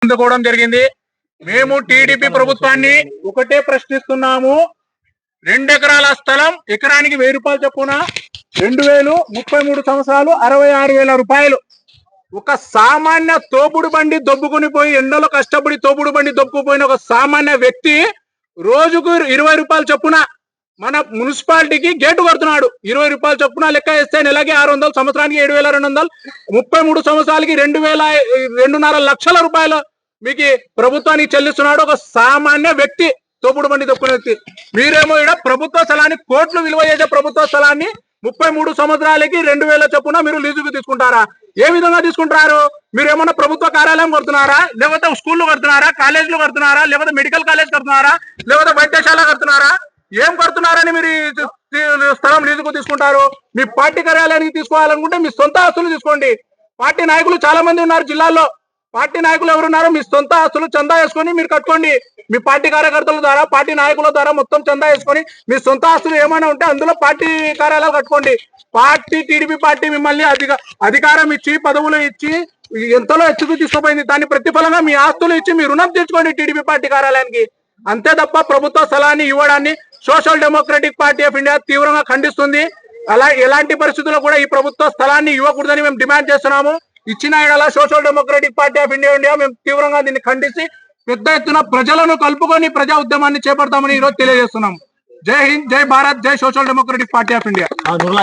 అందుకోవడం జరిగింది. మేము టీడీపీ ప్రభుత్వాన్ని ఒకటే ప్రశ్నిస్తున్నాము. 2 ఎకరాల స్థలం ఎకరానికి 1000 రూపాయలు చొప్పున 2000 33 సంవత్సరాలు 66,000 రూపాయలు. ఒక సామాన్య తోపుడు బండి దొబ్బుకుని పోయి ఎండలో కష్టపడి తోపుడు బండి దొబ్బుకుపోయిన ఒక సామాన్య వ్యక్తి రోజుకు 20 రూపాయలు చొప్పున మన మున్సిపాలిటీకి గేటు కడుతున్నాడు. 20 రూపాయలు చొప్పున లెక్క వేస్తే నెలకి 600, సంవత్సరానికి 7,200, 33 సంవత్సరాలకి 2,5 లక్షల రూపాయలు మీకు ప్రభుత్వానికి చెల్లిస్తున్నాడు ఒక సామాన్య వ్యక్తి, తోపుడు బండి దొక్కునే వ్యక్తి. మీరేమో ఇక్కడ ప్రభుత్వ స్థలాన్ని కోట్లు విలువ చేసే ప్రభుత్వ స్థలాన్ని 33 సంవత్సరాలకి 2,000 చొప్పున మీరు లీజుకు తీసుకుంటారా? ఏ విధంగా తీసుకుంటారు? మీరు ఏమన్నా ప్రభుత్వ కార్యాలయం కడుతున్నారా, లేకపోతే స్కూళ్ళు కడుతున్నారా, కాలేజీలు కడుతున్నారా, లేకపోతే మెడికల్ కాలేజ్ కడుతున్నారా, లేకపోతే వైద్యశాల కడుతున్నారా? ఏం కడుతున్నారని మీరు స్థలం లీజుకు తీసుకుంటారు? మీ పార్టీ కార్యాలయానికి తీసుకోవాలనుకుంటే మీ సొంత ఆస్తులు తీసుకోండి. పార్టీ నాయకులు చాలా మంది ఉన్నారు జిల్లాలో. పార్టీ నాయకులు ఎవరున్నారు? మీ సొంత ఆస్తులు చందా వేసుకొని మీరు కట్టుకోండి. మీ పార్టీ కార్యకర్తల ద్వారా, పార్టీ నాయకుల ద్వారా మొత్తం చందా వేసుకొని మీ సొంత ఆస్తులు ఏమైనా ఉంటే అందులో పార్టీ కార్యాలయాలు కట్టుకోండి. టీడీపీ పార్టీ మిమ్మల్ని అధికారం ఇచ్చి పదవులు ఇచ్చి ఎంతలో ఎత్తుకు తీసుకుపోయింది. దాని ప్రతిఫలంగా మీ ఆస్తులు ఇచ్చి మీ రుణం తీర్చుకోండి టీడీపీ పార్టీ కార్యాలయానికి. అంతే తప్ప ప్రభుత్వ స్థలాన్ని ఇవ్వడాన్ని Social Democratic Party of India తీవ్రంగా ఖండిస్తుంది. ఎలాంటి పరిస్థితుల్లో కూడా ఈ ప్రభుత్వ స్థలాన్ని ఇవ్వకూడదని మేము డిమాండ్ చేస్తున్నాము. ఇచ్చిన ఎడల social Democratic Party of India మేము తీవ్రంగా దీన్ని ఖండిసి పెద్ద ఎత్తున ప్రజలను కలుపుకొని ప్రజా ఉద్యమాన్ని చేపడతామని ఈరోజు తెలియజేస్తున్నాము. జై హింద్, జై భారత్, జై social Democratic Party of India.